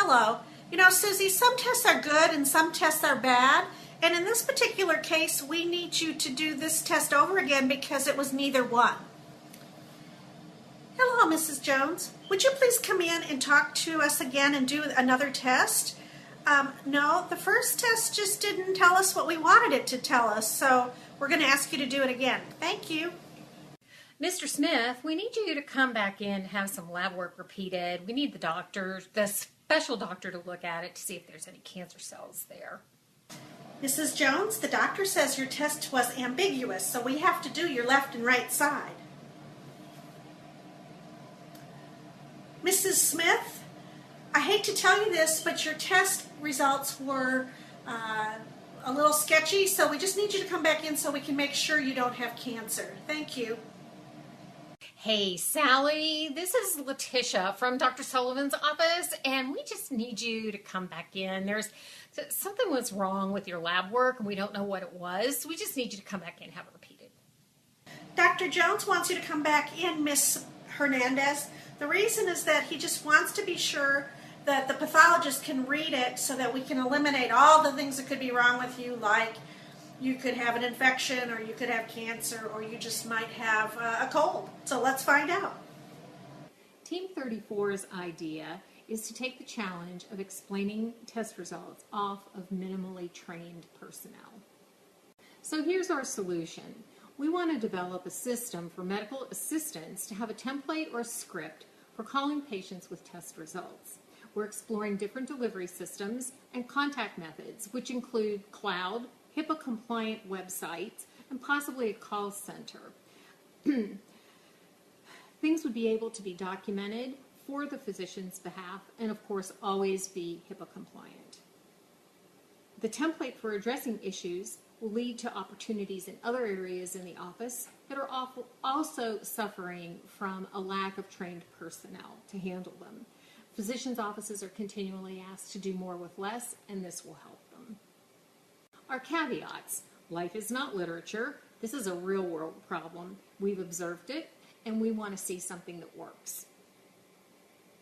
Hello. You know, Susie, some tests are good and some tests are bad. And in this particular case, we need you to do this test over again because it was neither one. Hello, Mrs. Jones. Would you please come in and talk to us again and do another test? No, the first test just didn't tell us what we wanted it to tell us, so we're going to ask you to do it again. Thank you. Mr. Smith, we need you to come back in and have some lab work repeated. We need the special doctor to look at it to see if there's any cancer cells there. Mrs. Jones, the doctor says your test was ambiguous, so we have to do your left and right side. Mrs. Smith, I hate to tell you this, but your test results were a little sketchy, so we just need you to come back in so we can make sure you don't have cancer. Thank you. Hey, Sally, this is Letitia from Dr. Sullivan's office, and we just need you to come back in. Something was wrong with your lab work, and we don't know what it was, so we just need you to come back in and have it repeated. Dr. Jones wants you to come back in, Miss Hernandez. The reason is that he just wants to be sure that the pathologist can read it so that we can eliminate all the things that could be wrong with you, like you could have an infection, or you could have cancer, or you just might have a cold. So let's find out. Team 34's idea is to take the challenge of explaining test results off of minimally trained personnel. So here's our solution. We want to develop a system for medical assistants to have a template or a script for calling patients with test results. We're exploring different delivery systems and contact methods, which include cloud, HIPAA-compliant websites, and possibly a call center. Things would be able to be documented for the physician's behalf and, of course, always be HIPAA-compliant. The template for addressing issues will lead to opportunities in other areas in the office that are also suffering from a lack of trained personnel to handle them. Physicians' offices are continually asked to do more with less, and this will help them. Our caveats: life is not literature. This is a real-world problem. We've observed it, and we want to see something that works.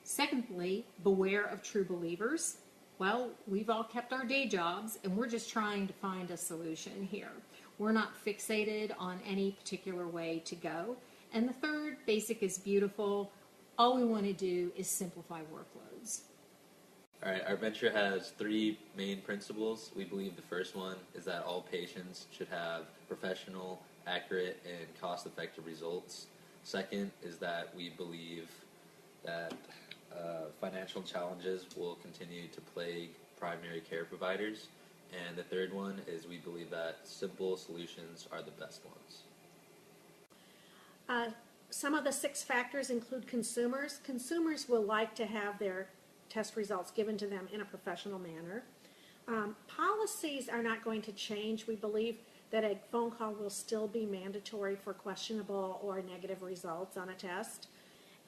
Secondly, beware of true believers. Well, we've all kept our day jobs, and we're just trying to find a solution here. We're not fixated on any particular way to go. And the third, basic is beautiful. All we want to do is simplify workloads. All right, our venture has three main principles. We believe the first one is that all patients should have professional, accurate, and cost-effective results. Second is that we believe that financial challenges will continue to plague primary care providers. And the third one is we believe that simple solutions are the best ones. Some of the 6 factors include consumers. Consumers will like to have their test results given to them in a professional manner. Policies are not going to change. We believe that a phone call will still be mandatory for questionable or negative results on a test.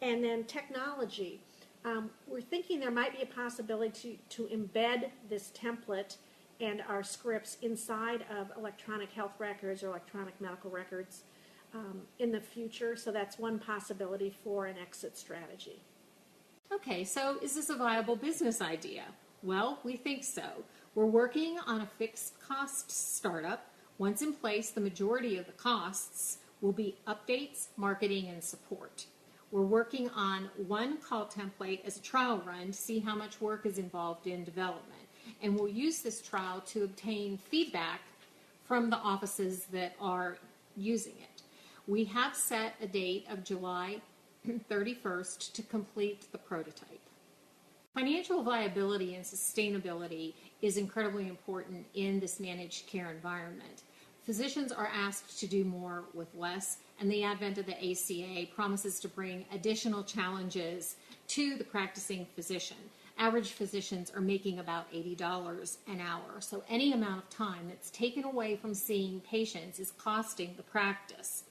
And then technology. We're thinking there might be a possibility to embed this template and our scripts inside of electronic health records or electronic medical records in the future. So that's one possibility for an exit strategy. Okay, so is this a viable business idea? Well, we think so. We're working on a fixed cost startup. Once in place, the majority of the costs will be updates, marketing, and support. We're working on one call template as a trial run to see how much work is involved in development. And we'll use this trial to obtain feedback from the offices that are using it. We have set a date of July 31st to complete the prototype. Financial viability and sustainability is incredibly important in this managed care environment. Physicians are asked to do more with less, and the advent of the ACA promises to bring additional challenges to the practicing physician. Average physicians are making about $80 an hour, so any amount of time that's taken away from seeing patients is costing the practice.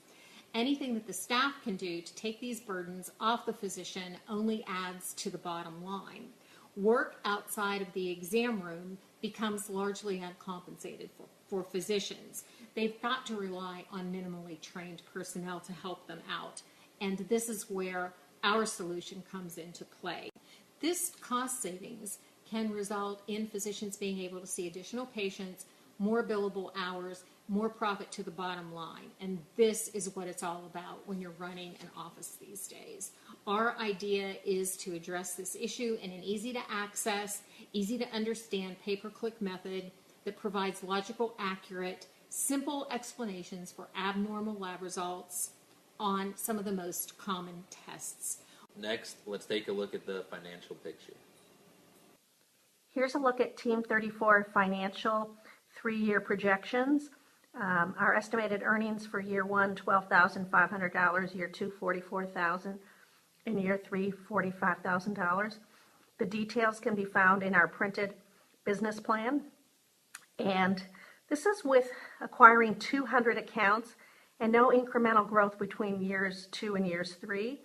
Anything that the staff can do to take these burdens off the physician only adds to the bottom line. Work outside of the exam room becomes largely uncompensated for physicians. They've got to rely on minimally trained personnel to help them out, and this is where our solution comes into play. This cost savings can result in physicians being able to see additional patients, more billable hours, more profit to the bottom line. And this is what it's all about when you're running an office these days. Our idea is to address this issue in an easy to access, easy to understand pay-per-click method that provides logical, accurate, simple explanations for abnormal lab results on some of the most common tests. Next, let's take a look at the financial picture. Here's a look at Team 34 financial 3-year projections. Our estimated earnings for year 1, $12,500, year 2, $44,000, and year 3, $45,000. The details can be found in our printed business plan. And this is with acquiring 200 accounts and no incremental growth between years 2 and years 3.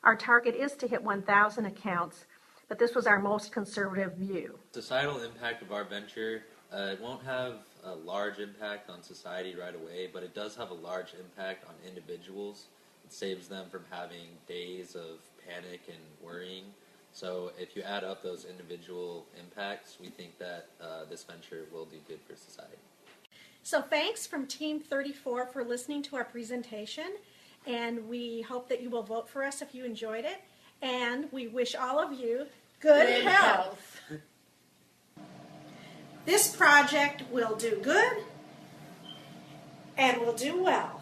Our target is to hit 1,000 accounts, but this was our most conservative view. Societal impact of our venture, it won't have a large impact on society right away, but it does have a large impact on individuals. It saves them from having days of panic and worrying. So if you add up those individual impacts, we think that this venture will do good for society. So thanks from Team 34 for listening to our presentation, and we hope that you will vote for us if you enjoyed it, and we wish all of you good health. This project will do good and will do well.